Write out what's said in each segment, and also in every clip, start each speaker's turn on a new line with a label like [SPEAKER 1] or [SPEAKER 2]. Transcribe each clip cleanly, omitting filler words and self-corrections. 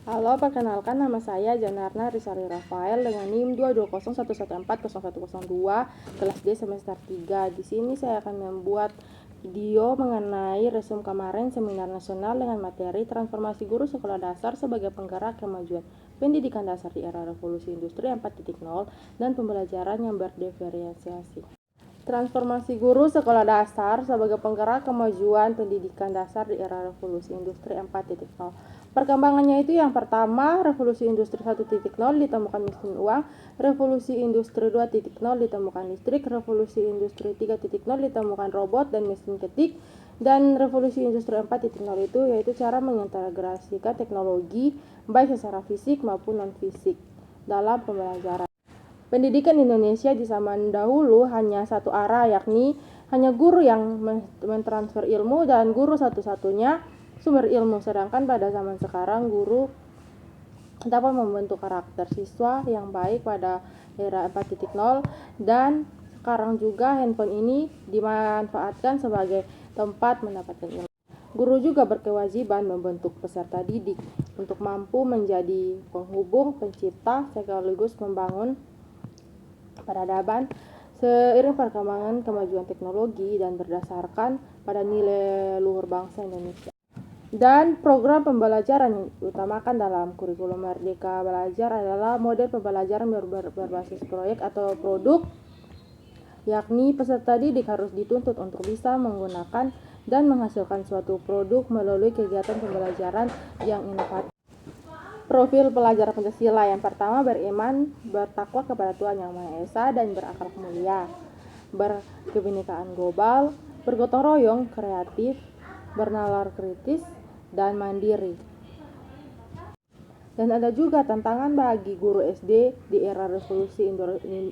[SPEAKER 1] Halo, perkenalkan nama saya Janarna Rizali Rafael dengan NIM 22011140102 kelas D semester 3. Di sini saya akan membuat video mengenai resume kemarin seminar nasional dengan materi transformasi guru sekolah dasar sebagai penggerak kemajuan pendidikan dasar di era revolusi industri 4.0 dan pembelajaran yang berdiferensiasi. Transformasi guru sekolah dasar sebagai penggerak kemajuan pendidikan dasar di era revolusi industri 4.0. Perkembangannya itu yang pertama, revolusi industri 1.0 ditemukan mesin uang, revolusi industri 2.0 ditemukan listrik, revolusi industri 3.0 ditemukan robot dan mesin ketik, dan revolusi industri 4.0 itu yaitu cara mengintegrasikan teknologi baik secara fisik maupun non-fisik dalam pembelajaran. Pendidikan Indonesia di zaman dahulu hanya satu arah, yakni hanya guru yang mentransfer ilmu dan guru satu-satunya sumber ilmu. Sedangkan pada zaman sekarang guru dapat membentuk karakter siswa yang baik pada era 4.0 dan sekarang juga handphone ini dimanfaatkan sebagai tempat mendapatkan ilmu. Guru juga berkewajiban membentuk peserta didik untuk mampu menjadi penghubung, pencipta, sekaligus membangun peradaban seiring perkembangan kemajuan teknologi dan berdasarkan pada nilai luhur bangsa Indonesia. Dan program pembelajaran yang diutamakan dalam kurikulum Merdeka Belajar adalah model pembelajaran berbasis proyek atau produk, yakni peserta didik harus dituntut untuk bisa menggunakan dan menghasilkan suatu produk melalui kegiatan pembelajaran yang inovatif. Profil pelajar Pancasila yang pertama, beriman, bertakwa kepada Tuhan Yang Maha Esa dan berakhlak mulia, berkebinekaan global, bergotong royong, kreatif, bernalar kritis, dan mandiri. Dan ada juga tantangan bagi guru SD di era revolusi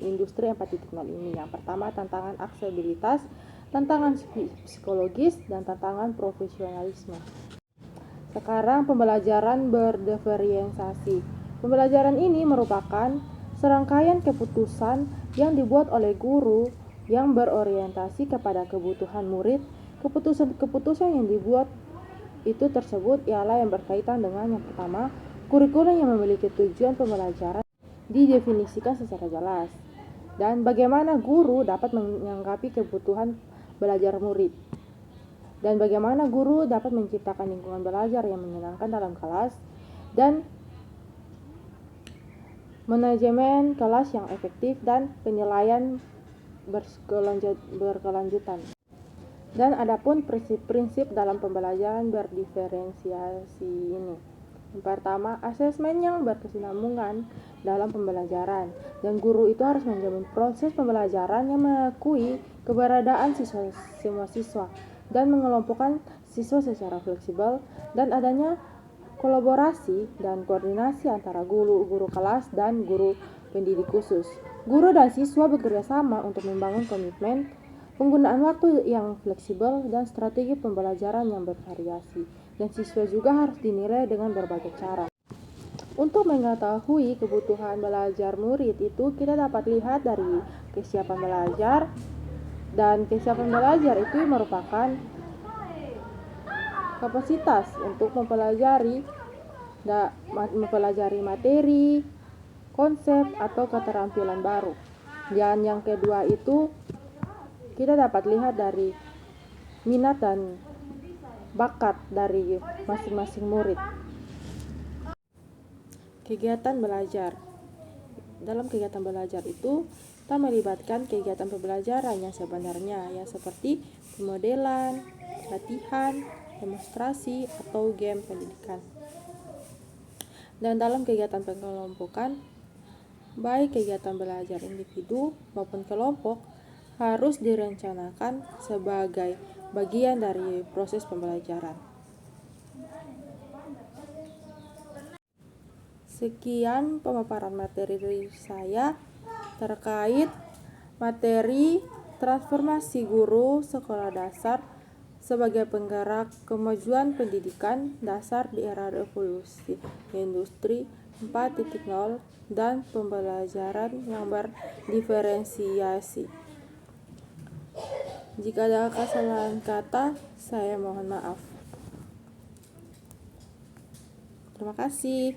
[SPEAKER 1] industri 4.0 ini. Yang pertama, tantangan aksesibilitas, tantangan psikologis, dan tantangan profesionalisme. Sekarang pembelajaran berdiferensiasi. Pembelajaran ini merupakan serangkaian keputusan yang dibuat oleh guru yang berorientasi kepada kebutuhan murid. Keputusan yang dibuat itu tersebut ialah yang berkaitan dengan yang pertama, kurikulum yang memiliki tujuan pembelajaran didefinisikan secara jelas dan bagaimana guru dapat menyangkapi kebutuhan belajar murid. Dan bagaimana guru dapat menciptakan lingkungan belajar yang menyenangkan dalam kelas dan manajemen kelas yang efektif dan penilaian berkelanjutan. Dan adapun prinsip-prinsip dalam pembelajaran berdiferensiasi ini. Yang pertama, asesmen yang berkesinambungan dalam pembelajaran. Dan guru itu harus menjamin proses pembelajaran yang mengakui keberadaan semua siswa dan mengelompokkan siswa secara fleksibel dan adanya kolaborasi dan koordinasi antara guru kelas dan guru pendidik khusus. Guru dan siswa bekerja sama untuk membangun komitmen, penggunaan waktu yang fleksibel, dan strategi pembelajaran yang bervariasi. Dan siswa juga harus dinilai dengan berbagai cara. Untuk mengetahui kebutuhan belajar murid itu kita dapat lihat dari kesiapan belajar. Dan kesiapan belajar itu merupakan kapasitas untuk mempelajari materi, konsep, atau keterampilan baru. Dan yang kedua itu kita dapat lihat dari minat dan bakat dari masing-masing murid. Kegiatan belajar. Dalam kegiatan belajar itu kita melibatkan kegiatan pembelajaran yang sebenarnya, ya seperti pemodelan, latihan, demonstrasi, atau game pendidikan. Dan dalam kegiatan pengelompokan, baik kegiatan belajar individu maupun kelompok harus direncanakan sebagai bagian dari proses pembelajaran. Sekian pemaparan materi dari saya terkait materi transformasi guru sekolah dasar sebagai penggerak kemajuan pendidikan dasar di era revolusi industri 4.0 dan pembelajaran yang berdiferensiasi. Jika ada kesalahan kata, saya mohon maaf. Terima kasih.